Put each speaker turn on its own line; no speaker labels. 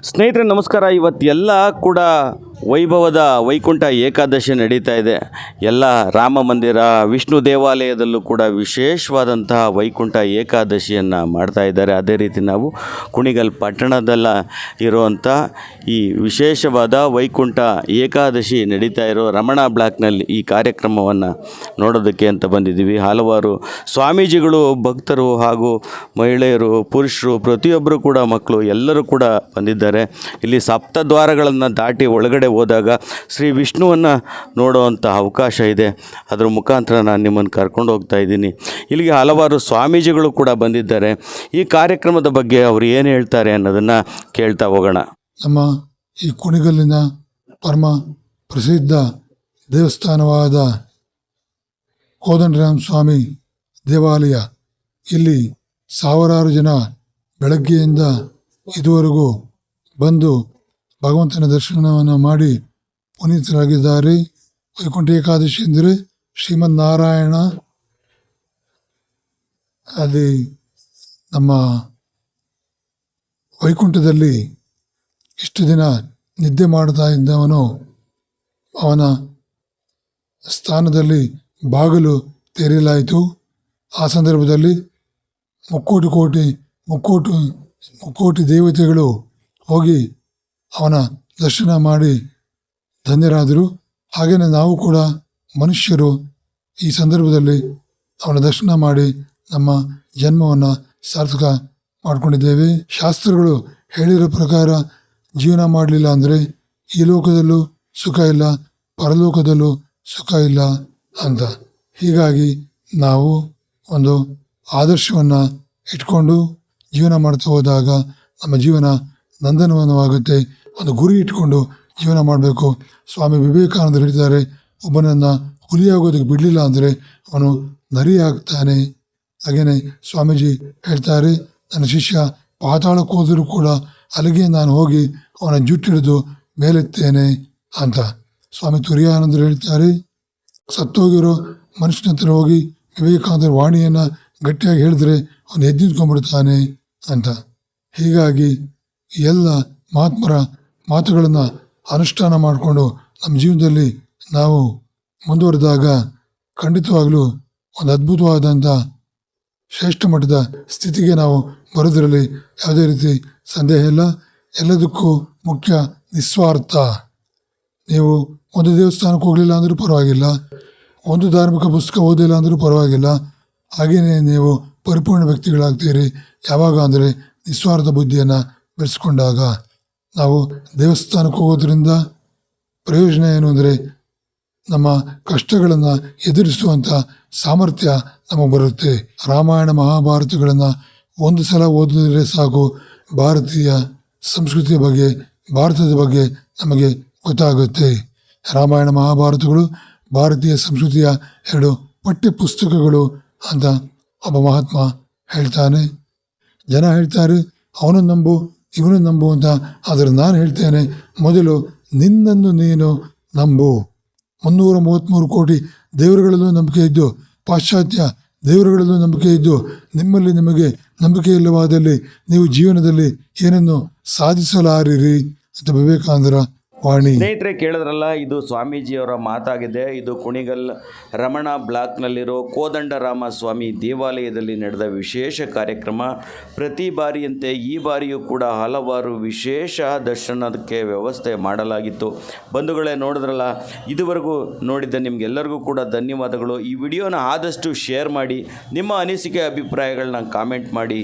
ಸ್ನೇಹಿತರೆ ನಮಸ್ಕಾರ. ಇವತ್ತೆಲ್ಲ ಕೂಡ ವೈಭವದ ವೈಕುಂಠ ಏಕಾದಶಿ ನಡೀತಾ ಇದೆ. ಎಲ್ಲ ರಾಮ ಮಂದಿರ, ವಿಷ್ಣು ದೇವಾಲಯದಲ್ಲೂ ಕೂಡ ವಿಶೇಷವಾದಂತಹ ವೈಕುಂಠ ಏಕಾದಶಿಯನ್ನು ಮಾಡ್ತಾ ಇದ್ದಾರೆ. ಅದೇ ರೀತಿ ನಾವು ಕುಣಿಗಲ್ ಪಟ್ಟಣದಲ್ಲ ಇರುವಂಥ ಈ ವಿಶೇಷವಾದ ವೈಕುಂಠ ಏಕಾದಶಿ ನಡೀತಾ ಇರೋ ರಮಣ ಬ್ಲಾಕ್ನಲ್ಲಿ ಈ ಕಾರ್ಯಕ್ರಮವನ್ನು ನೋಡೋದಕ್ಕೆ ಅಂತ ಬಂದಿದ್ದೀವಿ. ಹಲವಾರು ಸ್ವಾಮೀಜಿಗಳು, ಭಕ್ತರು ಹಾಗೂ ಮಹಿಳೆಯರು, ಪುರುಷರು, ಪ್ರತಿಯೊಬ್ಬರು ಕೂಡ, ಮಕ್ಕಳು ಎಲ್ಲರೂ ಕೂಡ ಬಂದಿದ್ದಾರೆ. ಇಲ್ಲಿ ಸಪ್ತದ್ವಾರಗಳನ್ನು ದಾಟಿ ಒಳಗಡೆ ಹೋದಾಗ ಶ್ರೀ ವಿಷ್ಣುವನ್ನು ನೋಡುವಂಥ ಅವಕಾಶ ಇದೆ. ಅದರ ಮುಖಾಂತರ ನಾನು ನಿಮ್ಮನ್ನು ಕರ್ಕೊಂಡು ಹೋಗ್ತಾ ಇದ್ದೀನಿ. ಇಲ್ಲಿಗೆ ಹಲವಾರು ಸ್ವಾಮೀಜಿಗಳು ಕೂಡ ಬಂದಿದ್ದಾರೆ. ಈ ಕಾರ್ಯಕ್ರಮದ ಬಗ್ಗೆ ಅವರು ಏನು ಹೇಳ್ತಾರೆ ಅನ್ನೋದನ್ನು ಕೇಳ್ತಾ ಹೋಗೋಣ.
ನಮ್ಮ ಈ ಕುಣಿಗಲ್ಲಿನ ಪರಮ ಪ್ರಸಿದ್ಧ ದೇವಸ್ಥಾನವಾದ ಕೋದಂಡರಾಮ ಸ್ವಾಮಿ ದೇವಾಲಯ, ಇಲ್ಲಿ ಸಾವಿರಾರು ಜನ ಬೆಳಗ್ಗೆಯಿಂದ ಇದುವರೆಗೂ ಬಂದು ಭಗವಂತನ ದರ್ಶನವನ್ನು ಮಾಡಿ ಪುನೀತರಾಗಿದ್ದಾರೆ. ವೈಕುಂಠ ಏಕಾದಶಿ ಅಂದರೆ ಶ್ರೀಮನ್ನಾರಾಯಣ ಅಲ್ಲಿ ನಮ್ಮ ವೈಕುಂಠದಲ್ಲಿ ಇಷ್ಟು ದಿನ ನಿದ್ದೆ ಮಾಡ್ತಾ ಇದ್ದವನು ಅವನ ಸ್ಥಾನದಲ್ಲಿ ಬಾಗಿಲು ತೆರೆಯಲಾಯಿತು. ಆ ಸಂದರ್ಭದಲ್ಲಿ ಮುಕ್ಕೋಟಿ ದೇವತೆಗಳು ಹೋಗಿ ಅವನ ದರ್ಶನ ಮಾಡಿ ಧನ್ಯರಾದರು. ಹಾಗೆಯೇ ನಾವು ಕೂಡ ಮನುಷ್ಯರು ಈ ಸಂದರ್ಭದಲ್ಲಿ ಅವನ ದರ್ಶನ ಮಾಡಿ ನಮ್ಮ ಜನ್ಮವನ್ನು ಸಾರ್ಥಕ ಮಾಡಿಕೊಂಡಿದ್ದೇವೆ. ಶಾಸ್ತ್ರಗಳು ಹೇಳಿರೋ ಪ್ರಕಾರ ಜೀವನ ಮಾಡಲಿಲ್ಲ ಅಂದರೆ ಈ ಲೋಕದಲ್ಲೂ ಸುಖ ಇಲ್ಲ, ಪರಲೋಕದಲ್ಲೂ ಸುಖ ಇಲ್ಲ ಅಂತ. ಹೀಗಾಗಿ ನಾವು ಒಂದು ಆದರ್ಶವನ್ನು ಇಟ್ಕೊಂಡು ಜೀವನ ಮಾಡ್ತಾ ಹೋದಾಗ ನಮ್ಮ ಜೀವನ ನಂದನವನವಾಗುತ್ತೆ. ಒಂದು ಗುರಿ ಇಟ್ಕೊಂಡು ಜೀವನ ಮಾಡಬೇಕು. ಸ್ವಾಮಿ ವಿವೇಕಾನಂದರು ಹೇಳ್ತಾರೆ, ಒಬ್ಬನನ್ನು ಹುಲಿಯಾಗೋದಕ್ಕೆ ಬಿಡಲಿಲ್ಲ ಅಂದರೆ ಅವನು ನರಿ ಆಗ್ತಾನೆ. ಹಾಗೇನೆ ಸ್ವಾಮೀಜಿ ಹೇಳ್ತಾರೆ, ನನ್ನ ಶಿಷ್ಯ ಪಾತಾಳಕ್ಕೆ ಹೋದರೂ ಕೂಡ ಅಲ್ಲಿಗೆ ನಾನು ಹೋಗಿ ಅವನ ಜುಟ್ಟಿಡಿದು ಮೇಲೆತ್ತೇನೆ ಅಂತ. ಸ್ವಾಮಿ ತುರಿಯಾನಂದರು ಹೇಳ್ತಾರೆ, ಸತ್ತೋಗಿರೋ ಮನುಷ್ಯನ ಹತ್ರ ಹೋಗಿ ವಿವೇಕಾನಂದರ ವಾಣಿಯನ್ನು ಗಟ್ಟಿಯಾಗಿ ಹೇಳಿದ್ರೆ ಅವನು ಎದ್ದು ನಿಂತ್ಕೊಂಡ್ಬಿಡ್ತಾನೆ ಅಂತ. ಹೀಗಾಗಿ ಎಲ್ಲ ಮಹಾತ್ಮರ ಮಾತುಗಳನ್ನು ಅನುಷ್ಠಾನ ಮಾಡಿಕೊಂಡು ನಮ್ಮ ಜೀವನದಲ್ಲಿ ನಾವು ಮುಂದುವರೆದಾಗ ಖಂಡಿತವಾಗಲೂ ಒಂದು ಅದ್ಭುತವಾದಂಥ ಶ್ರೇಷ್ಠ ಮಟ್ಟದ ಸ್ಥಿತಿಗೆ ನಾವು ಬರೋದರಲ್ಲಿ ಯಾವುದೇ ರೀತಿ ಸಂದೇಹ ಇಲ್ಲ. ಎಲ್ಲದಕ್ಕೂ ಮುಖ್ಯ ನಿಸ್ವಾರ್ಥ. ನೀವು ಒಂದು ದೇವಸ್ಥಾನಕ್ಕೆ ಹೋಗಲಿಲ್ಲ ಅಂದರೂ ಪರವಾಗಿಲ್ಲ, ಒಂದು ಧಾರ್ಮಿಕ ಪುಸ್ತಕ ಓದಿಲ್ಲ ಅಂದರೂ ಪರವಾಗಿಲ್ಲ, ಹಾಗೆಯೇ ನೀವು ಪರಿಪೂರ್ಣ ವ್ಯಕ್ತಿಗಳಾಗ್ತೀರಿ ಯಾವಾಗ ಅಂದರೆ ನಿಸ್ವಾರ್ಥ ಬುದ್ಧಿಯನ್ನು ಬೆಳೆಸ್ಕೊಂಡಾಗ. ನಾವು ದೇವಸ್ಥಾನಕ್ಕೆ ಹೋಗೋದ್ರಿಂದ ಪ್ರಯೋಜನ ಏನು ಅಂದರೆ ನಮ್ಮ ಕಷ್ಟಗಳನ್ನು ಎದುರಿಸುವಂಥ ಸಾಮರ್ಥ್ಯ ನಮಗೆ ಬರುತ್ತೆ. ರಾಮಾಯಣ ಮಹಾಭಾರತಗಳನ್ನು ಒಂದು ಸಲ ಓದಿದ್ರೆ ಸಾಕು, ಭಾರತೀಯ ಸಂಸ್ಕೃತಿಯ ಬಗ್ಗೆ, ಭಾರತದ ಬಗ್ಗೆ ನಮಗೆ ಗೊತ್ತಾಗುತ್ತೆ. ರಾಮಾಯಣ ಮಹಾಭಾರತಗಳು ಭಾರತೀಯ ಸಂಸ್ಕೃತಿಯ 2 ಪಠ್ಯ ಪುಸ್ತಕಗಳು ಅಂತ ಒಬ್ಬ ಮಹಾತ್ಮ ಹೇಳ್ತಾನೆ. ಜನ ಹೇಳ್ತಾರೆ ಅವನು ನಂಬು, ಇವನು ನಂಬು ಅಂತ. ಆದರೆ ನಾನು ಹೇಳ್ತೇನೆ, ಮೊದಲು ನಿನ್ನನ್ನು ನೀನು ನಂಬು. 333 ಕೋಟಿ ದೇವರುಗಳಲ್ಲೂ ನಂಬಿಕೆ ಇದ್ದು, ಪಾಶ್ಚಾತ್ಯ ದೇವರುಗಳಲ್ಲೂ ನಂಬಿಕೆ ಇದ್ದು, ನಿಮಗೆ ನಂಬಿಕೆ ಇಲ್ಲವಾದಲ್ಲಿ ನೀವು ಜೀವನದಲ್ಲಿ ಏನನ್ನು ಸಾಧಿಸಲಾರಿರಿ ಅಂತ ವಿವೇಕಾನಂದರ ವಾಣಿ.
ಸ್ನೇಹಿತರೆ ಕೇಳಿದ್ರಲ್ಲ, ಇದು ಸ್ವಾಮೀಜಿಯವರ ಮಾತಾಗಿದೆ. ಇದು ಕುಣಿಗಲ್ ರಮಣ ಬ್ಲಾಕ್ನಲ್ಲಿರೋ ಕೋದಂಡರಾಮ ಸ್ವಾಮಿ ದೇವಾಲಯದಲ್ಲಿ ನಡೆದ ವಿಶೇಷ ಕಾರ್ಯಕ್ರಮ. ಪ್ರತಿ ಬಾರಿಯಂತೆ ಈ ಬಾರಿಯೂ ಕೂಡ ಹಲವಾರು ವಿಶೇಷ ದರ್ಶನಕ್ಕೆ ವ್ಯವಸ್ಥೆ ಮಾಡಲಾಗಿತ್ತು. ಬಂಧುಗಳೇ ನೋಡಿದ್ರಲ್ಲ, ಇದುವರೆಗೂ ನೋಡಿದ್ದ ನಿಮಗೆಲ್ಲರಿಗೂ ಕೂಡ ಧನ್ಯವಾದಗಳು. ಈ ವಿಡಿಯೋನ ಆದಷ್ಟು ಶೇರ್ ಮಾಡಿ, ನಿಮ್ಮ ಅನಿಸಿಕೆ ಅಭಿಪ್ರಾಯಗಳನ್ನ ಕಾಮೆಂಟ್ ಮಾಡಿ.